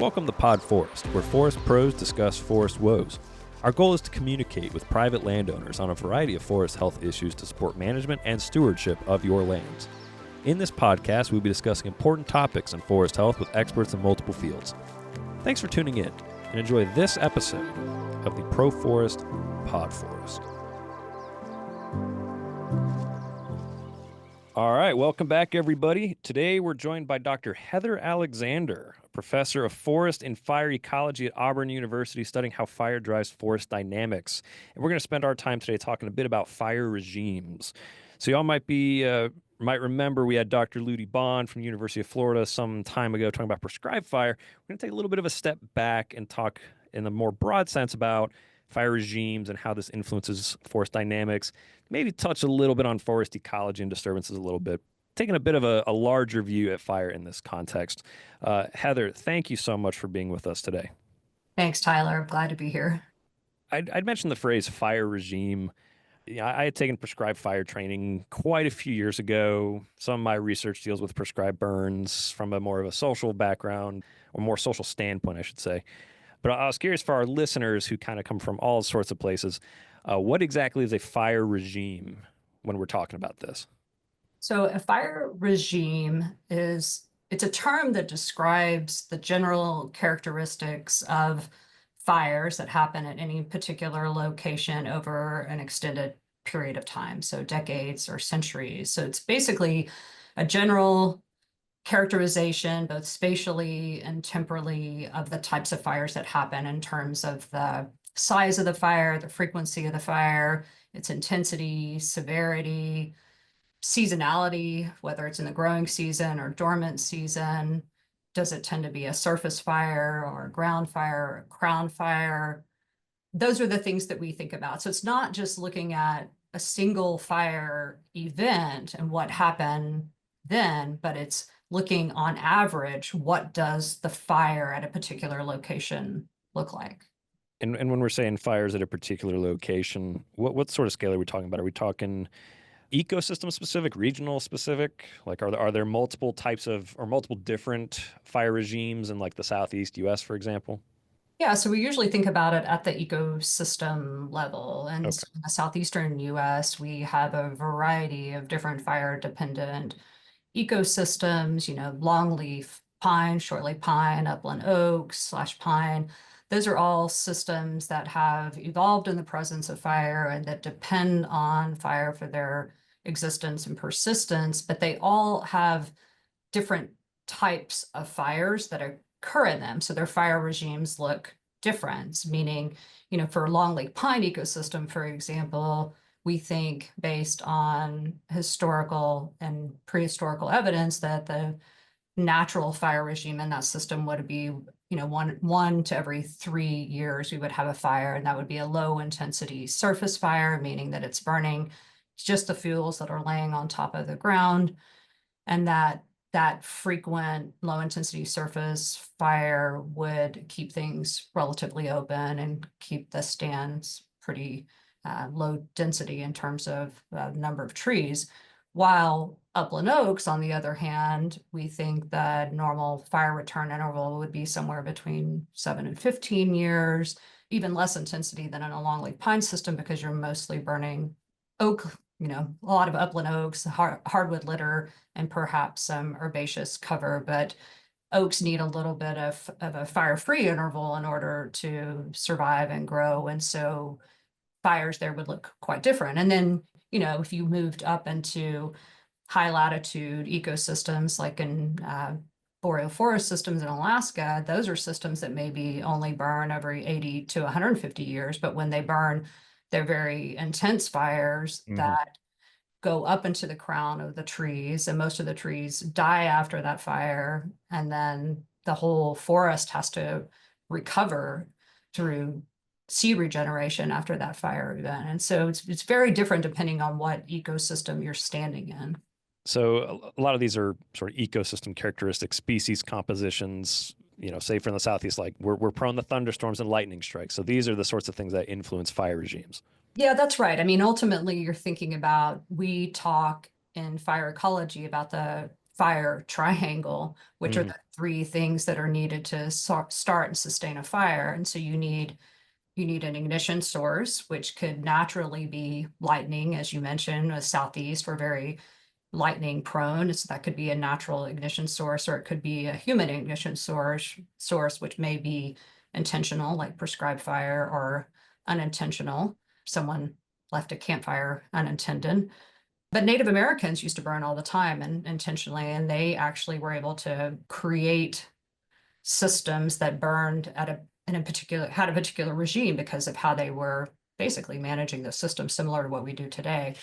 Welcome to Pod Forest, where forest pros discuss forest woes. Our goal is to communicate with private landowners on a variety of forest health issues to support management and stewardship of your lands. In this podcast, we'll be discussing important topics in forest health with experts in multiple fields. Thanks for tuning in, and enjoy this episode of the Pro Forest Pod Forest. All right, welcome back, everybody. Today, we're joined by Dr. Heather Alexander, a professor of forest and fire ecology at Auburn University, studying how fire drives forest dynamics. And we're going to spend our time today talking a bit about fire regimes. So y'all might remember we had Dr. Ludi Bond from the University of Florida some time ago talking about prescribed fire. We're going to take a little bit of a step back and talk in a more broad sense about fire regimes and how this influences forest dynamics, maybe touch a little bit on forest ecology and disturbances a little bit, taking a bit of a larger view at fire in this context. Heather, thank you so much for being with us today. Thanks, Tyler. I'm glad to be here. I'd mentioned the phrase fire regime. I had taken prescribed fire training quite a few years ago. Some of my research deals with prescribed burns from a more of a social background, or more social standpoint, I should say. But I was curious for our listeners who kind of come from all sorts of places, what exactly is a fire regime when we're talking about this? So a fire regime it's a term that describes the general characteristics of fires that happen at any particular location over an extended period of time, so decades or centuries. So it's basically a general characterization, both spatially and temporally, of the types of fires that happen in terms of the size of the fire, the frequency of the fire, its intensity, severity, seasonality, whether it's in the growing season or dormant season. Does it tend to be a surface fire or a ground fire or a crown fire? Those are the things that we think about. So it's not just looking at a single fire event and what happened then, but it's looking on average, what does the fire at a particular location look like? And when we're saying fires at a particular location, what sort of scale are we talking about? Are we talking ecosystem specific, regional specific? Like, are there multiple types of, or multiple different fire regimes in like the Southeast US, for example? Yeah, so we usually think about it at the ecosystem level. And Okay. in the southeastern US, we have a variety of different fire-dependent ecosystems, longleaf pine, shortleaf pine, upland oaks / pine. Those are all systems that have evolved in the presence of fire and that depend on fire for their existence and persistence, but they all have different types of fires that occur in them. So their fire regimes look different, meaning, for a longleaf pine ecosystem, for example, we think based on historical and prehistorical evidence that the natural fire regime in that system would be, one to every 3 years, we would have a fire, and that would be a low intensity surface fire, meaning that it's burning just the fuels that are laying on top of the ground. And that frequent low intensity surface fire would keep things relatively open and keep the stands pretty low density in terms of number of trees. While upland oaks, on the other hand, we think that normal fire return interval would be somewhere between 7 and 15 years, even less intensity than in a longleaf pine system because you're mostly burning oak, a lot of upland oaks, hardwood litter, and perhaps some herbaceous cover. But oaks need a little bit of a fire-free interval in order to survive and grow. And so fires there would look quite different. And then, if you moved up into high latitude ecosystems, like in boreal forest systems in Alaska, those are systems that maybe only burn every 80 to 150 years. But when they burn, they're very intense fires that go up into the crown of the trees, and most of the trees die after that fire. And then the whole forest has to recover through seed regeneration after that fire event. And so it's very different depending on what ecosystem you're standing in. So a lot of these are sort of ecosystem characteristics, species compositions, say from the Southeast, like we're prone to thunderstorms and lightning strikes. So these are the sorts of things that influence fire regimes. Yeah, that's right. I mean, ultimately, you're thinking about, we talk in fire ecology about the fire triangle, which are Hmm. the three things that are needed to start and sustain a fire. And so you need an ignition source, which could naturally be lightning, as you mentioned, the southeast. We're very lightning prone, so that could be a natural ignition source, or it could be a human ignition source, which may be intentional, like prescribed fire, or unintentional. Someone left a campfire unattended. But Native Americans used to burn all the time and intentionally, and they actually were able to create systems that burned at a in a particular had a particular regime because of how they were basically managing the system, similar to what we do today.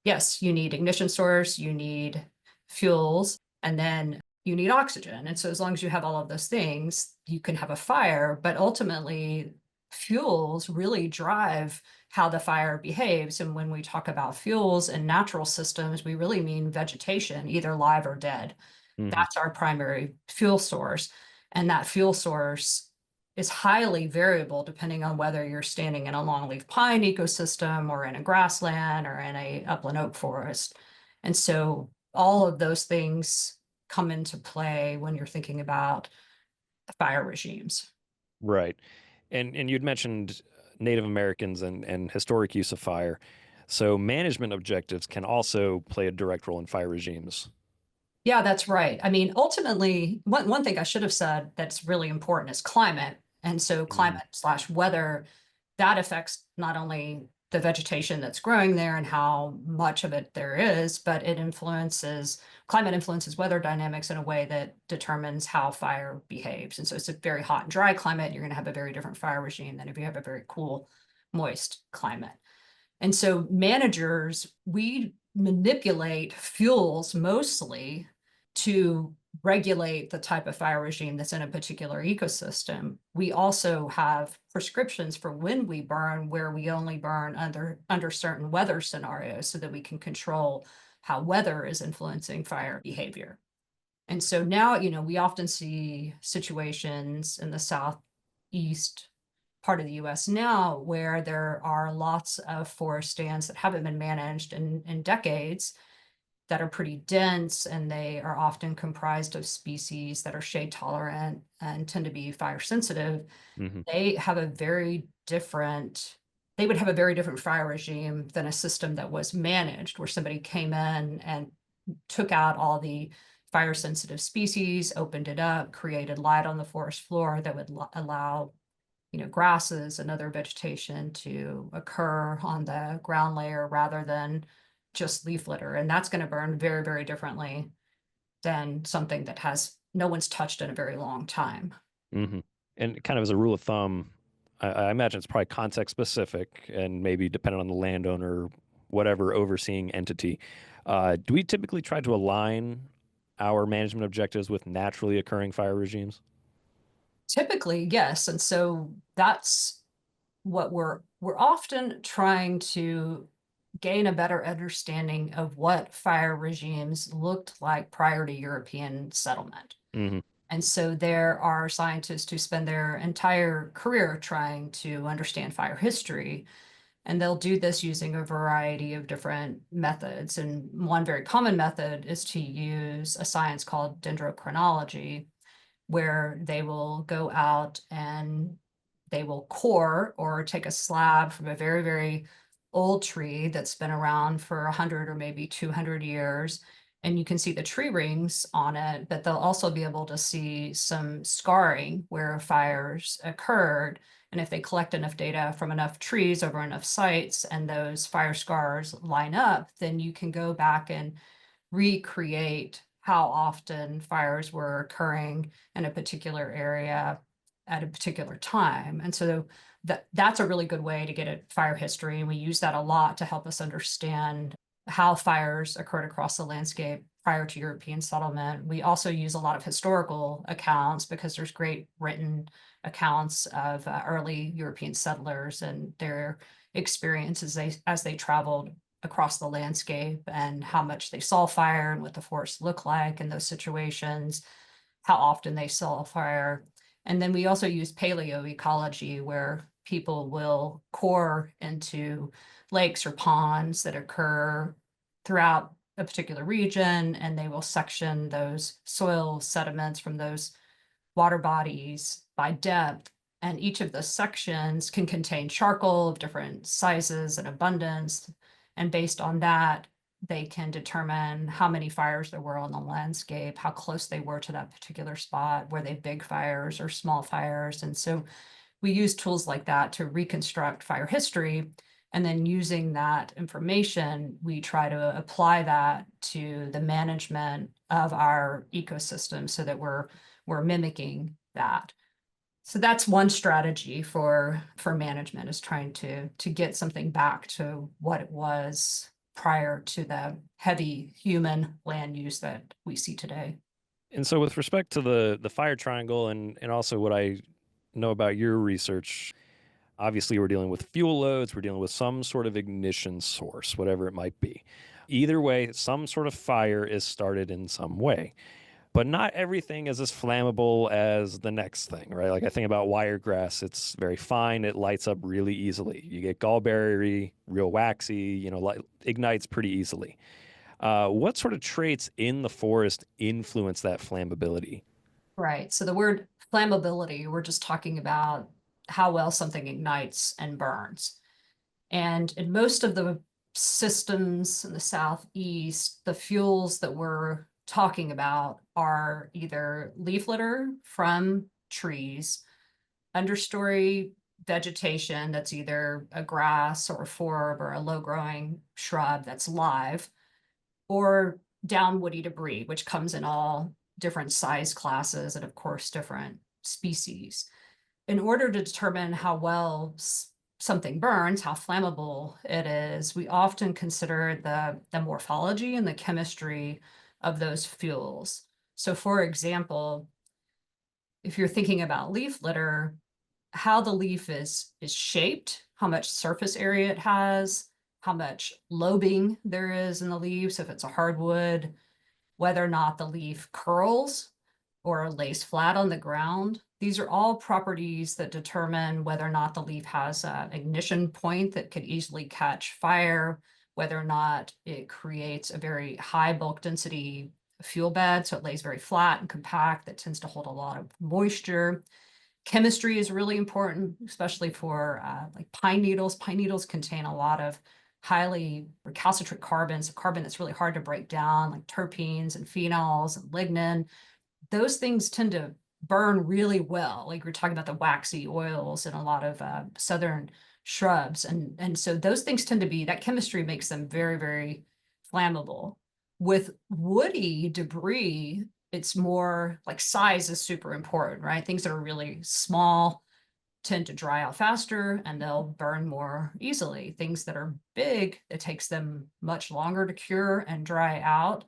Yes, you need ignition source, you need fuels, and then you need oxygen. And so as long as you have all of those things, you can have a fire, but ultimately fuels really drive how the fire behaves. And when we talk about fuels and natural systems, we really mean vegetation, either live or dead. Hmm. That's our primary fuel source. And that fuel source is highly variable depending on whether you're standing in a longleaf pine ecosystem or in a grassland or in a upland oak forest. And so all of those things come into play when you're thinking about fire regimes. Right. And you'd mentioned Native Americans and historic use of fire. So management objectives can also play a direct role in fire regimes. Yeah, that's right. I mean, ultimately, one thing I should have said that's really important is climate. And so Hmm. climate slash weather, that affects not only the vegetation that's growing there and how much of it there is, but climate influences weather dynamics in a way that determines how fire behaves. And so it's a very hot and dry climate, you're going to have a very different fire regime than if you have a very cool, moist climate. And so managers, we manipulate fuels mostly to regulate the type of fire regime that's in a particular ecosystem. We also have prescriptions for when we burn, where we only burn under certain weather scenarios so that we can control how weather is influencing fire behavior. And so now, we often see situations in the southeast part of the US now where there are lots of forest stands that haven't been managed in decades that are pretty dense, and they are often comprised of species that are shade tolerant and tend to be fire sensitive. Hmm. They have a very different they would have a very different fire regime than a system that was managed, where somebody came in and took out all the fire sensitive species, opened it up, created light on the forest floor that would allow grasses and other vegetation to occur on the ground layer rather than just leaf litter. And that's going to burn very, very differently than something that has no one's touched in a very long time. Hmm. And kind of as a rule of thumb, I imagine it's probably context specific and maybe dependent on the landowner, whatever overseeing entity. Do we typically try to align our management objectives with naturally occurring fire regimes? Typically, yes. And so that's what we're often trying to gain a better understanding of what fire regimes looked like prior to European settlement. Hmm. And so there are scientists who spend their entire career trying to understand fire history, and they'll do this using a variety of different methods. And one very common method is to use a science called dendrochronology, where they will go out and they will core or take a slab from a very, very old tree that's been around for 100 or maybe 200 years. And you can see the tree rings on it, but they'll also be able to see some scarring where fires occurred. And if they collect enough data from enough trees over enough sites and those fire scars line up, then you can go back and recreate how often fires were occurring in a particular area at a particular time. And so that's a really good way to get at fire history. And we use that a lot to help us understand how fires occurred across the landscape prior to European settlement. We also use a lot of historical accounts because there's great written accounts of early European settlers and their experiences as they traveled across the landscape and how much they saw fire and what the forests look like in those situations, how often they saw fire. And then we also use paleoecology, where people will core into lakes or ponds that occur throughout a particular region, and they will section those soil sediments from those water bodies by depth. And each of the sections can contain charcoal of different sizes and abundance. And based on that, they can determine how many fires there were on the landscape, how close they were to that particular spot, were they big fires or small fires. And so we use tools like that to reconstruct fire history. And then using that information, we try to apply that to the management of our ecosystem so that we're mimicking that. So that's one strategy for management, is trying to get something back to what it was prior to the heavy human land use that we see today. And so, with respect to the fire triangle, and also what I know about your research, obviously we're dealing with fuel loads, we're dealing with some sort of ignition source, whatever it might be. Either way, some sort of fire is started in some way. But not everything is as flammable as the next thing, right? Like I think about wiregrass, it's very fine, it lights up really easily. You get gallberry, real waxy, ignites pretty easily. What sort of traits in the forest influence that flammability? Right. So the word flammability, we're just talking about how well something ignites and burns. And in most of the systems in the southeast, the fuels that we're talking about are either leaf litter from trees, understory vegetation that's either a grass or a forb or a low growing shrub that's live, or down woody debris, which comes in all different size classes and, of course, different species. In order to determine how well something burns, how flammable it is, we often consider the morphology and the chemistry of those fuels. So, for example, if you're thinking about leaf litter, how the leaf is shaped, how much surface area it has, how much lobing there is in the leaves, if it's a hardwood, whether or not the leaf curls or lays flat on the ground. These are all properties that determine whether or not the leaf has an ignition point that could easily catch fire, whether or not it creates a very high bulk density fuel bed, so it lays very flat and compact that tends to hold a lot of moisture. Chemistry is really important, especially for like pine needles. Pine needles contain a lot of highly recalcitrant carbons, a carbon that's really hard to break down, like terpenes and phenols and lignin. Those things tend to burn really well. Like we're talking about the waxy oils in a lot of southern shrubs. And so those things tend to be, that chemistry makes them very, very flammable. With woody debris, it's more like size is super important, right? Things that are really small tend to dry out faster and they'll burn more easily. Things that are big, it takes them much longer to cure and dry out.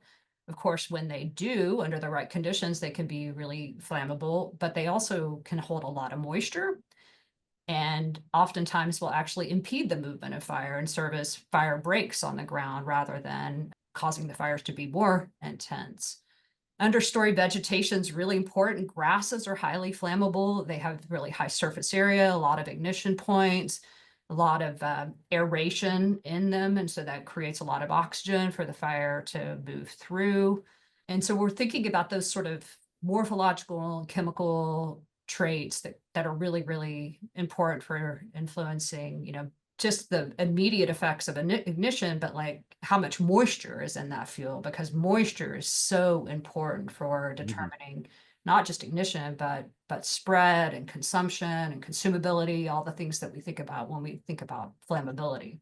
Of course, when they do, under the right conditions, they can be really flammable, but they also can hold a lot of moisture and oftentimes will actually impede the movement of fire and serve as fire breaks on the ground rather than causing the fires to be more intense. Understory vegetation is really important. Grasses are highly flammable. They have really high surface area, a lot of ignition points, a lot of aeration in them. And so that creates a lot of oxygen for the fire to move through. And so we're thinking about those sort of morphological and chemical traits that are really, really important for influencing, just the immediate effects of ignition, but like how much moisture is in that fuel, because moisture is so important for Mhm. determining not just ignition, but spread and consumption and consumability, all the things that we think about when we think about flammability.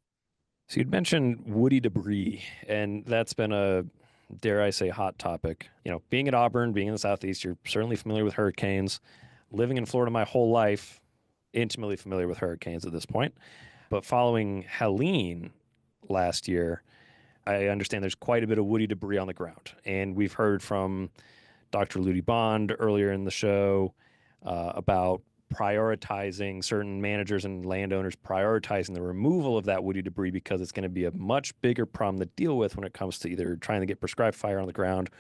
So you'd mentioned woody debris, and that's been a, dare I say, hot topic. Being at Auburn, being in the Southeast, you're certainly familiar with hurricanes. Living in Florida my whole life, intimately familiar with hurricanes at this point. But following Helene last year, I understand there's quite a bit of woody debris on the ground. And we've heard from Dr. Ludi Bond earlier in the show about prioritizing certain managers and landowners prioritizing the removal of that woody debris because it's going to be a much bigger problem to deal with when it comes to either trying to get prescribed fire on the ground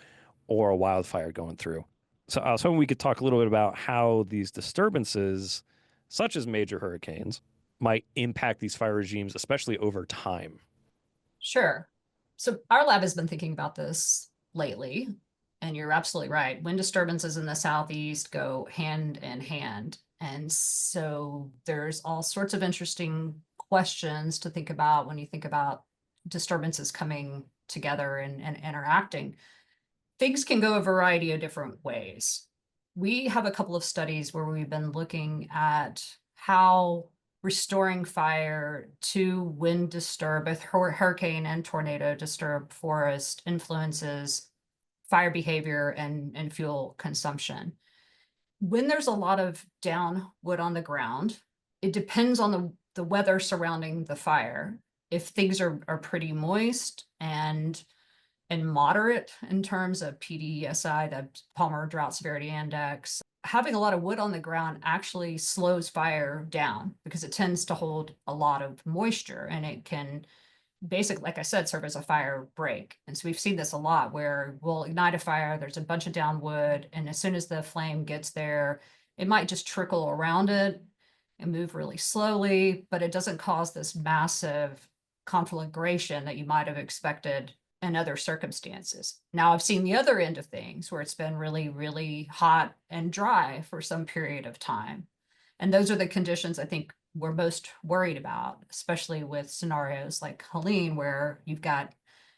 or a wildfire going through. So I was hoping we could talk a little bit about how these disturbances, such as major hurricanes, might impact these fire regimes, especially over time. Sure. So our lab has been thinking about this lately, and you're absolutely right. Wind disturbances in the southeast go hand in hand. And so there's all sorts of interesting questions to think about when you think about disturbances coming together and interacting. Things can go a variety of different ways. We have a couple of studies where we've been looking at how restoring fire to wind disturbed, both hurricane and tornado disturbed forest influences fire behavior and fuel consumption. When there's a lot of down wood on the ground, it depends on the weather surrounding the fire. If things are pretty moist and moderate in terms of PDESI, the Palmer Drought Severity Index. Having a lot of wood on the ground actually slows fire down because it tends to hold a lot of moisture and it can basically, like I said, serve as a fire break. And so we've seen this a lot where we'll ignite a fire, there's a bunch of down wood, and as soon as the flame gets there, it might just trickle around it and move really slowly, but it doesn't cause this massive conflagration that you might have expected in other circumstances. Now, I've seen the other end of things where it's been really, really hot and dry for some period of time. And those are the conditions I think we're most worried about, especially with scenarios like Helene, where you've got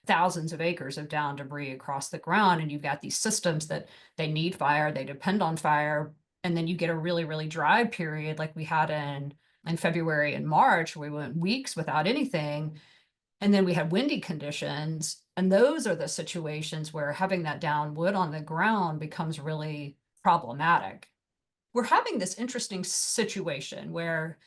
thousands of acres of down debris across the ground, and you've got these systems that they need fire, they depend on fire, and then you get a really, really dry period like we had in February and March, where we went weeks without anything. And then we had windy conditions. And those are the situations where having that down wood on the ground becomes really problematic. We're having this interesting situation where,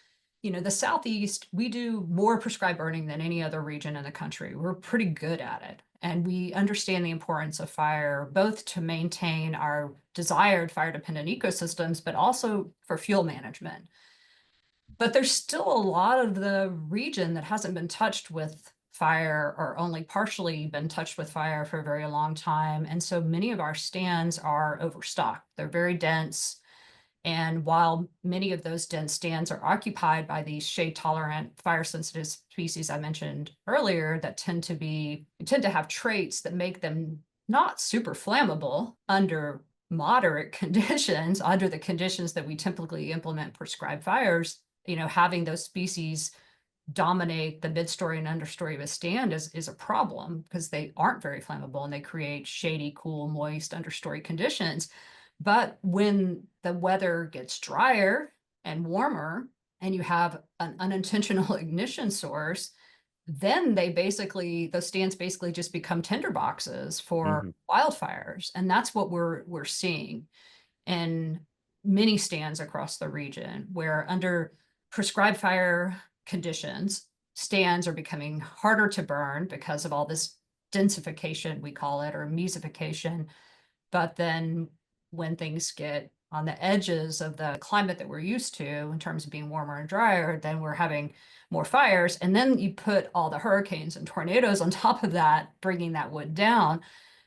the Southeast, we do more prescribed burning than any other region in the country. We're pretty good at it. And we understand the importance of fire, both to maintain our desired fire dependent ecosystems, but also for fuel management. But there's still a lot of the region that hasn't been touched with fire or only partially been touched with fire for a very long time. And so many of our stands are overstocked. They're very dense. And while many of those dense stands are occupied by these shade tolerant, fire sensitive species I mentioned earlier that tend to have traits that make them not super flammable under moderate conditions, under the conditions that we typically implement prescribed fires, having those species dominate the mid-story and understory of a stand is a problem because they aren't very flammable and they create shady, cool, moist understory conditions. But when the weather gets drier and warmer and you have an unintentional ignition source, then those stands basically just become tinderboxes for Hmm. wildfires. And that's what we're seeing in many stands across the region, where under prescribed fire conditions, stands are becoming harder to burn because of all this densification, we call it, or mesification. But then when things get on the edges of the climate that we're used to in terms of being warmer and drier, then we're having more fires. And then you put all the hurricanes and tornadoes on top of that, bringing that wood down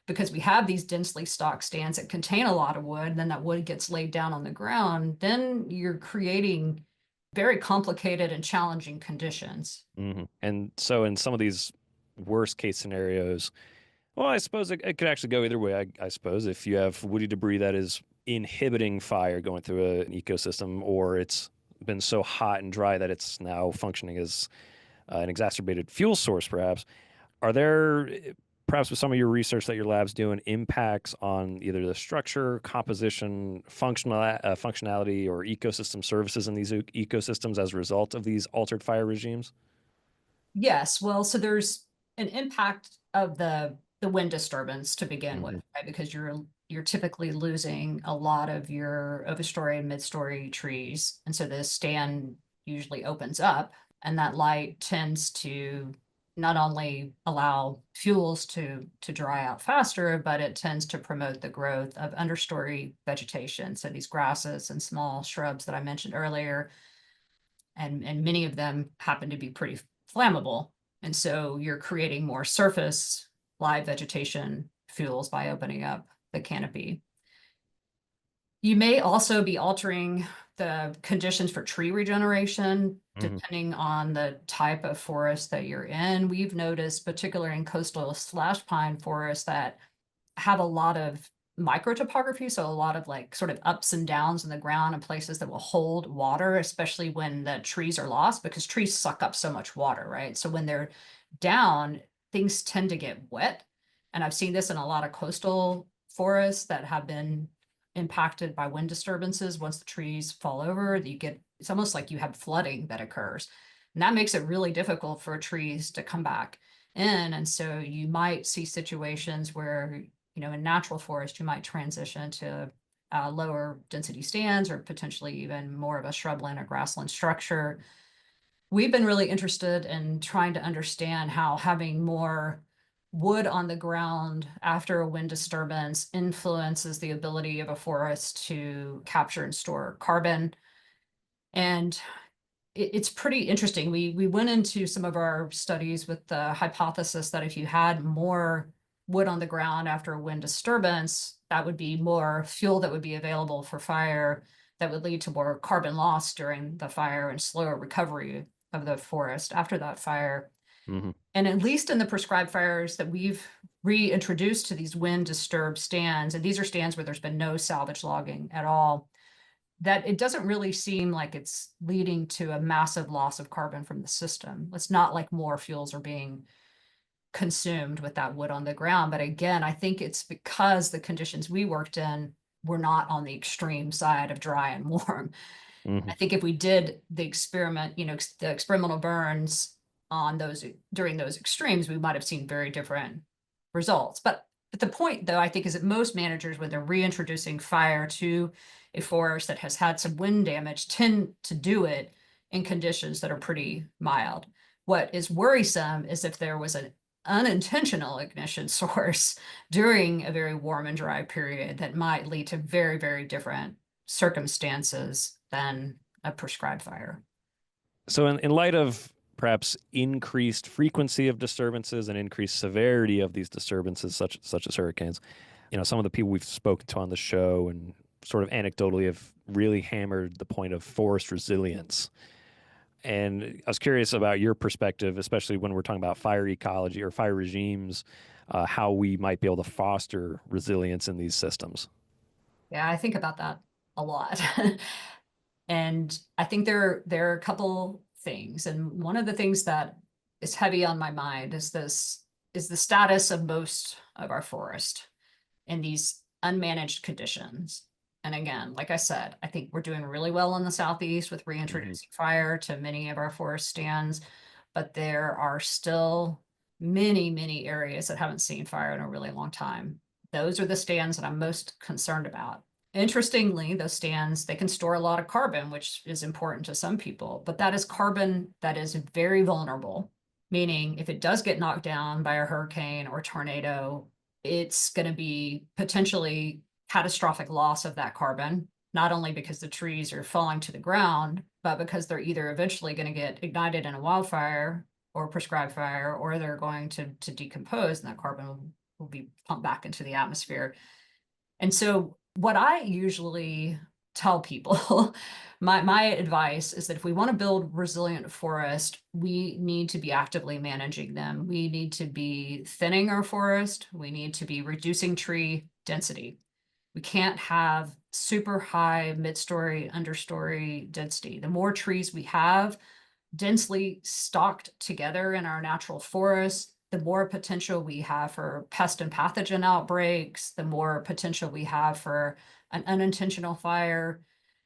because we have these densely stocked stands that contain a lot of wood, and then that wood gets laid down on the ground, then you're creating very complicated and challenging conditions. And so, in some of these worst case scenarios, well, I suppose it could actually go either way. I suppose if you have woody debris that is inhibiting fire going through an ecosystem, or it's been so hot and dry that it's now functioning as an exacerbated fuel source, perhaps. Are there, perhaps with some of your research that your lab's doing, impacts on either the structure, composition, functionality, or ecosystem services in these ecosystems as a result of these altered fire regimes? Yes, well, so there's an impact of the wind disturbance to begin with, Hmm. right? Because you're typically losing a lot of your overstory and midstory trees. And so the stand usually opens up, and that light tends to not only allow fuels to dry out faster, but it tends to promote the growth of understory vegetation. So these grasses and small shrubs that I mentioned earlier, and many of them happen to be pretty flammable. And so you're creating more surface live vegetation fuels by opening up the canopy. You may also be altering the conditions for tree regeneration, Hmm. depending on the type of forest that you're in. We've noticed, particularly in coastal slash pine forests, that have a lot of microtopography, so a lot of like sort of ups and downs in the ground and places that will hold water, especially when the trees are lost, because trees suck up so much water, right? So when they're down, things tend to get wet. And I've seen this in a lot of coastal forests that have been impacted by wind disturbances. Once the trees fall over, you get, it's almost like you have flooding that occurs. And that makes it really difficult for trees to come back in. And so you might see situations where, in natural forest, you might transition to lower density stands or potentially even more of a shrubland or grassland structure. We've been really interested in trying to understand how having more wood on the ground after a wind disturbance influences the ability of a forest to capture and store carbon. And it's pretty interesting. We went into some of our studies with the hypothesis that if you had more wood on the ground after a wind disturbance, that would be more fuel that would be available for fire, that would lead to more carbon loss during the fire and slower recovery of the forest after that fire. Hmm. And at least in the prescribed fires that we've reintroduced to these wind disturbed stands, and these are stands where there's been no salvage logging at all, that it doesn't really seem like it's leading to a massive loss of carbon from the system. It's not like more fuels are being consumed with that wood on the ground. But again, I think it's because the conditions we worked in were not on the extreme side of dry and warm. Hmm. I think if we did the experiment, the experimental burns on those during those extremes, we might have seen very different results. But the point, though, I think, is that most managers, when they're reintroducing fire to a forest that has had some wind damage, tend to do it in conditions that are pretty mild. What is worrisome is if there was an unintentional ignition source during a very warm and dry period that might lead to very, very different circumstances than a prescribed fire. So, in light of perhaps increased frequency of disturbances and increased severity of these disturbances, such as hurricanes, some of the people we've spoken to on the show and sort of anecdotally have really hammered the point of forest resilience. And I was curious about your perspective, especially when we're talking about fire ecology or fire regimes, how we might be able to foster resilience in these systems. Yeah, I think about that a lot. And I think there are a couple things. And one of the things that is heavy on my mind is the status of most of our forest in these unmanaged conditions. And again, like I said, I think we're doing really well in the Southeast with Hmm. reintroducing fire to many of our forest stands, but there are still many, many areas that haven't seen fire in a really long time. Those are the stands that I'm most concerned about. Interestingly, those stands, they can store a lot of carbon, which is important to some people, but that is carbon that is very vulnerable, meaning if it does get knocked down by a hurricane or tornado, it's going to be potentially catastrophic loss of that carbon, not only because the trees are falling to the ground, but because they're either eventually going to get ignited in a wildfire or prescribed fire, or they're going to decompose and that carbon will be pumped back into the atmosphere. And so what I usually tell people, my advice is that if we want to build resilient forest, we need to be actively managing them. We need to be thinning our forest. We need to be reducing tree density. We can't have super high mid-story, understory density. The more trees we have, densely stocked together in our natural forests, the more potential we have for pest and pathogen outbreaks, the more potential we have for an unintentional fire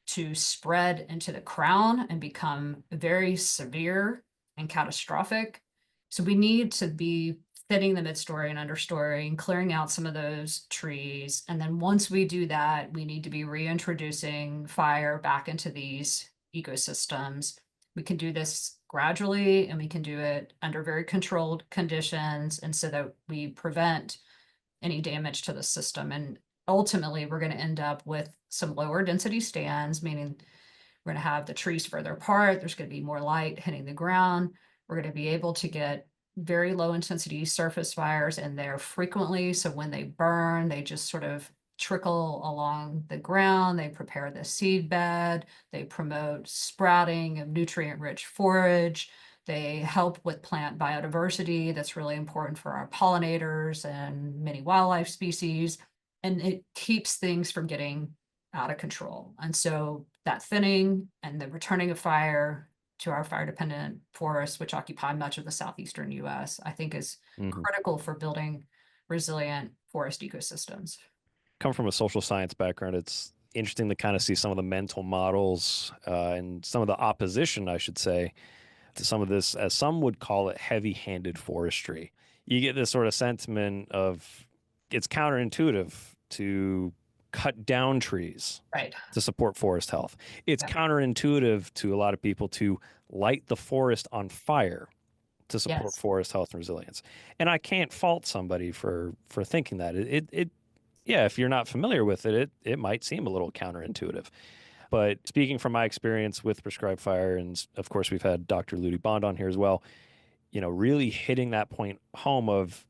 to spread into the crown and become very severe and catastrophic. So we need to be thinning the midstory and understory and clearing out some of those trees. And then once we do that, we need to be reintroducing fire back into these ecosystems. We can do this gradually and we can do it under very controlled conditions, and so that we prevent any damage to the system. And ultimately, we're going to end up with some lower density stands, meaning we're going to have the trees further apart. There's going to be more light hitting the ground. We're going to be able to get very low intensity surface fires in there frequently. So when they burn, they just sort of trickle along the ground. They prepare the seed bed. They promote sprouting of nutrient-rich forage. They help with plant biodiversity. That's really important for our pollinators and many wildlife species. And it keeps things from getting out of control. And so that thinning and the returning of fire to our fire dependent forests, which occupy much of the southeastern US, I think is Hmm. critical for building resilient forest ecosystems. Come from a social science background, it's interesting to kind of see some of the mental models and some of the opposition, I should say, to some of this, as some would call it, heavy-handed forestry. You get this sort of sentiment of it's counterintuitive to cut down trees Right. to support forest health. It's Yeah. counterintuitive to a lot of people to light the forest on fire to support Yes. forest health and resilience. And I can't fault somebody for thinking that. Yeah, if you're not familiar with it, it might seem a little counterintuitive. But speaking from my experience with prescribed fire, and of course we've had Dr. Ludi Bond on here as well, really hitting that point home of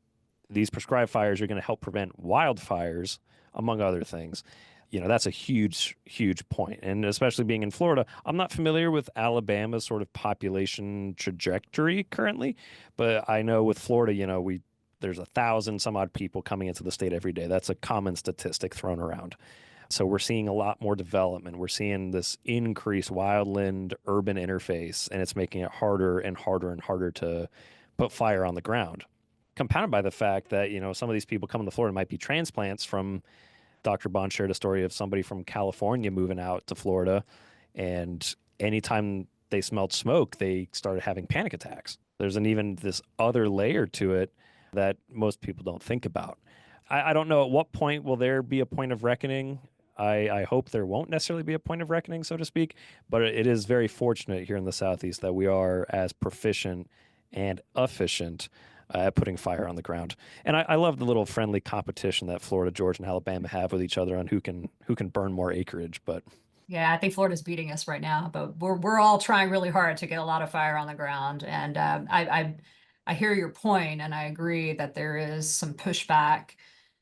these prescribed fires are going to help prevent wildfires, among other things. That's a huge, huge point. And especially being in Florida, I'm not familiar with Alabama's sort of population trajectory currently, but I know with Florida, there's 1,000 some odd people coming into the state every day. That's a common statistic thrown around. So we're seeing a lot more development. We're seeing this increased wildland urban interface, and it's making it harder and harder and harder to put fire on the ground. Compounded by the fact that, some of these people coming to Florida might be transplants from Dr. Bond shared a story of somebody from California moving out to Florida, and anytime they smelled smoke, they started having panic attacks. There's an even this other layer to it that most people don't think about. I don't know at what point will there be a point of reckoning. I hope there won't necessarily be a point of reckoning, so to speak, but it is very fortunate here in the Southeast that we are as proficient and efficient at putting fire on the ground. And I love the little friendly competition that Florida, Georgia, and Alabama have with each other on who can burn more acreage. But Yeah, I think Florida's beating us right now, but we're all trying really hard to get a lot of fire on the ground. And I hear your point, and I agree that there is some pushback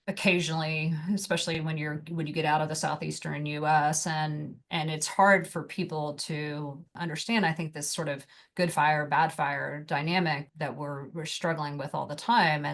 occasionally, especially when you get out of the southeastern U.S. and it's hard for people to understand. I think this sort of good fire, bad fire dynamic that we're struggling with all the time.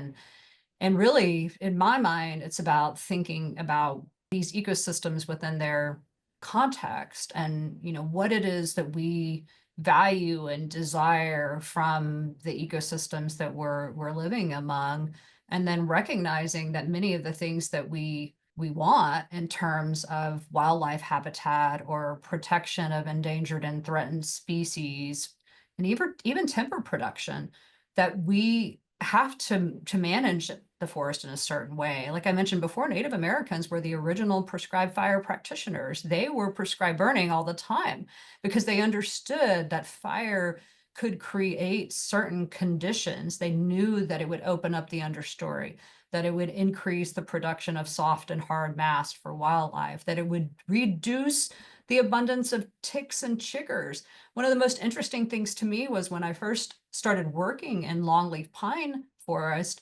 And really, in my mind, it's about thinking about these ecosystems within their context and what it is that we value and desire from the ecosystems that we're living among, and then recognizing that many of the things that we want in terms of wildlife habitat or protection of endangered and threatened species, and even timber production, that we have to manage the forest in a certain way. Like I mentioned before, Native Americans were the original prescribed fire practitioners. They were prescribed burning all the time because they understood that fire could create certain conditions. They knew that it would open up the understory, that it would increase the production of soft and hard mass for wildlife, that it would reduce the abundance of ticks and chiggers. One of the most interesting things to me was when I first started working in longleaf pine forest,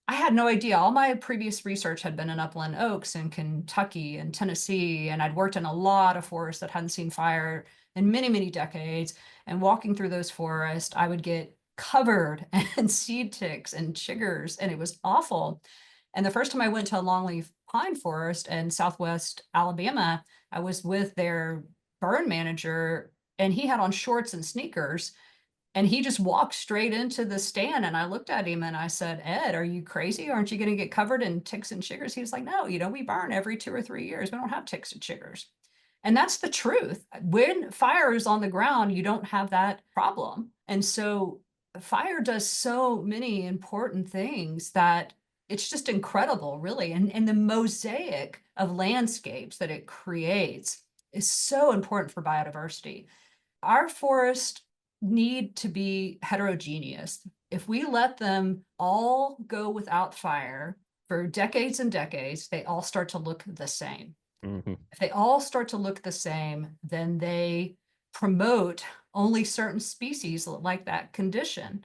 I had no idea. All my previous research had been in upland oaks in Kentucky and Tennessee, and I'd worked in a lot of forests that hadn't seen fire in many, many decades. And walking through those forests, I would get covered in seed ticks and chiggers, and it was awful. And the first time I went to a longleaf pine forest in Southwest Alabama, I was with their burn manager, and he had on shorts and sneakers. And he just walked straight into the stand. And I looked at him and I said, Ed, are you crazy? Aren't you going to get covered in ticks and chiggers? He was like, no, we burn every 2 or 3 years. We don't have ticks and chiggers. And that's the truth. When fire is on the ground, you don't have that problem. And so fire does so many important things that it's just incredible, really. And the mosaic of landscapes that it creates is so important for biodiversity. Our forests need to be heterogeneous. If we let them all go without fire for decades and decades, they all start to look the same. mhm. If they all start to look the same, then they promote only certain species like that condition.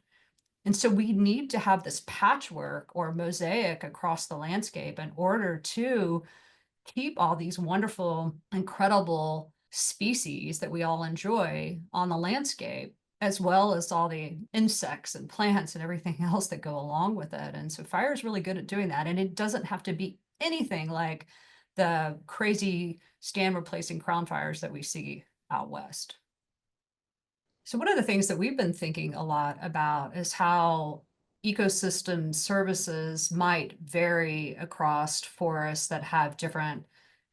And so we need to have this patchwork or mosaic across the landscape in order to keep all these wonderful, incredible species that we all enjoy on the landscape, as well as all the insects and plants and everything else that go along with it. And so fire is really good at doing that. And it doesn't have to be anything like the crazy stand replacing crown fires that we see out west. So one of the things that we've been thinking a lot about is how ecosystem services might vary across forests that have different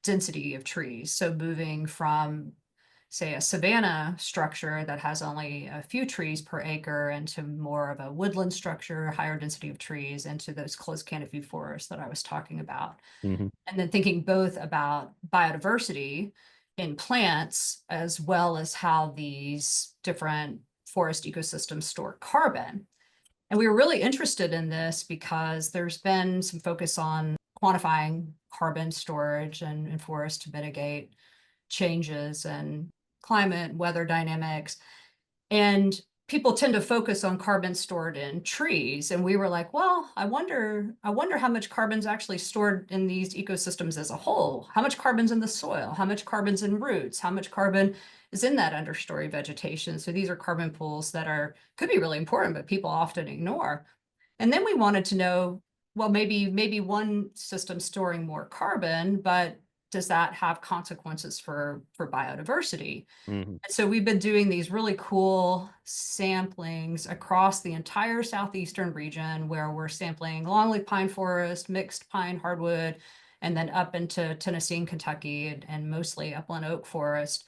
density of trees. So moving from, say, a savanna structure that has only a few trees per acre into more of a woodland structure, higher density of trees, into those closed canopy forests that I was talking about. Hmm. And then thinking both about biodiversity in plants as well as how these different forest ecosystems store carbon. And we were really interested in this because there's been some focus on quantifying carbon storage and forests to mitigate changes in climate, weather dynamics. And people tend to focus on carbon stored in trees. And we were like, well, I wonder how much carbon's actually stored in these ecosystems as a whole. How much carbon's in the soil? How much carbon's in roots? How much carbon is in that understory vegetation? So these are carbon pools that could be really important, but people often ignore. And then we wanted to know, well, maybe one system storing more carbon, but does that have consequences for biodiversity? Hmm. And so we've been doing these really cool samplings across the entire southeastern region where we're sampling longleaf pine forest, mixed pine hardwood, and then up into Tennessee and Kentucky and mostly upland oak forest,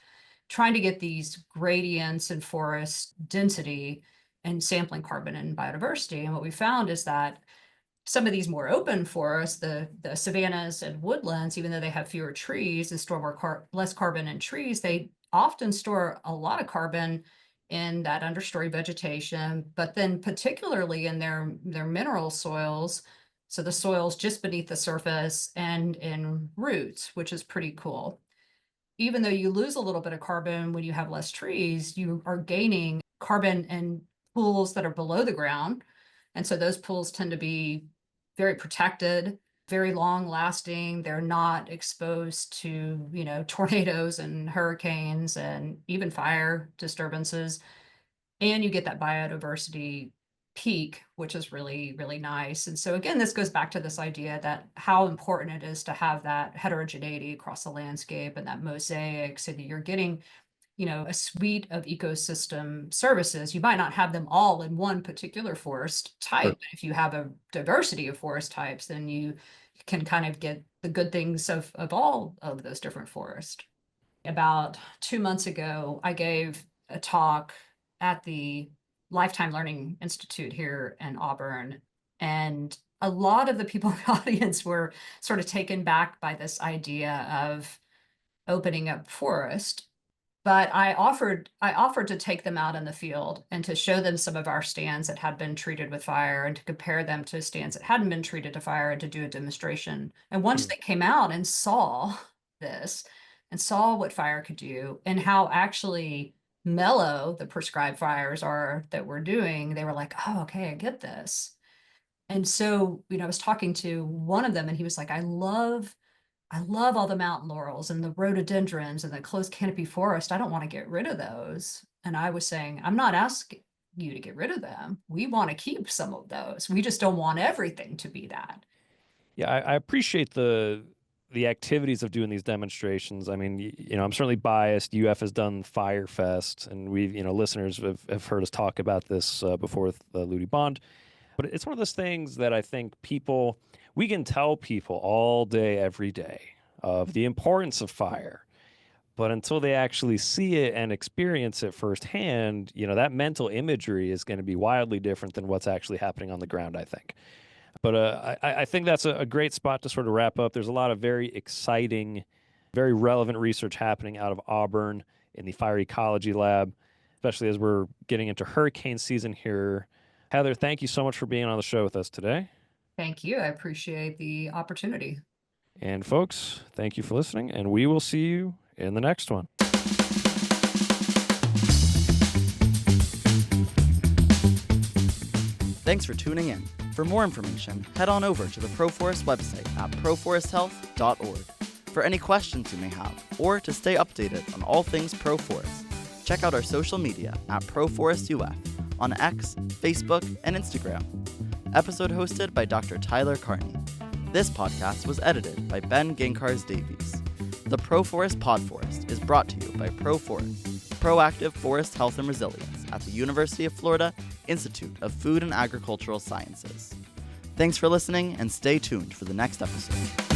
trying to get these gradients in forest density and sampling carbon and biodiversity. And what we found is that some of these more open forests, the savannas and woodlands, even though they have fewer trees and store less carbon in trees, they often store a lot of carbon in that understory vegetation, but then particularly in their mineral soils. So the soils just beneath the surface and in roots, which is pretty cool. Even though you lose a little bit of carbon when you have less trees, you are gaining carbon in pools that are below the ground. And so those pools tend to be very protected, very long lasting. They're not exposed to, tornadoes and hurricanes and even fire disturbances. And you get that biodiversity peak, which is really, really nice. And so again, this goes back to this idea that how important it is to have that heterogeneity across the landscape and that mosaic so that you're getting a suite of ecosystem services. You might not have them all in one particular forest type. Sure. But if you have a diversity of forest types, then you can kind of get the good things of all of those different forests. About 2 months ago, I gave a talk at the Lifetime Learning Institute here in Auburn. And a lot of the people in the audience were sort of taken back by this idea of opening up forest. But I offered to take them out in the field and to show them some of our stands that had been treated with fire and to compare them to stands that hadn't been treated to fire and to do a demonstration. And once Hmm. they came out and saw this and saw what fire could do and how actually mellow the prescribed fires are that we're doing, they were like, oh, okay, I get this. And so, I was talking to one of them and he was like, I love all the mountain laurels and the rhododendrons and the closed canopy forest. I don't want to get rid of those. And I was saying, I'm not asking you to get rid of them. We want to keep some of those. We just don't want everything to be that. Yeah, I appreciate the activities of doing these demonstrations. I mean, I'm certainly biased. UF has done Fire Fest, and listeners have heard us talk about this before with Ludi Bond. But it's one of those things that I think we can tell people all day, every day of the importance of fire. But until they actually see it and experience it firsthand, that mental imagery is going to be wildly different than what's actually happening on the ground, I think. But I think that's a great spot to sort of wrap up. There's a lot of very exciting, very relevant research happening out of Auburn in the Fire Ecology Lab, especially as we're getting into hurricane season here. Heather, thank you so much for being on the show with us today. Thank you. I appreciate the opportunity. And folks, thank you for listening, and we will see you in the next one. Thanks for tuning in. For more information, head on over to the ProForest website at proforesthealth.org. For any questions you may have, or to stay updated on all things ProForest, check out our social media at ProForestUF on X, Facebook, and Instagram. Episode hosted by Dr. Tyler Carney. This podcast was edited by Ben Gankars Davies. The ProForest Podforest is brought to you by ProForest, Proactive Forest Health and Resilience at the University of Florida Institute of Food and Agricultural Sciences. Thanks for listening, and stay tuned for the next episode.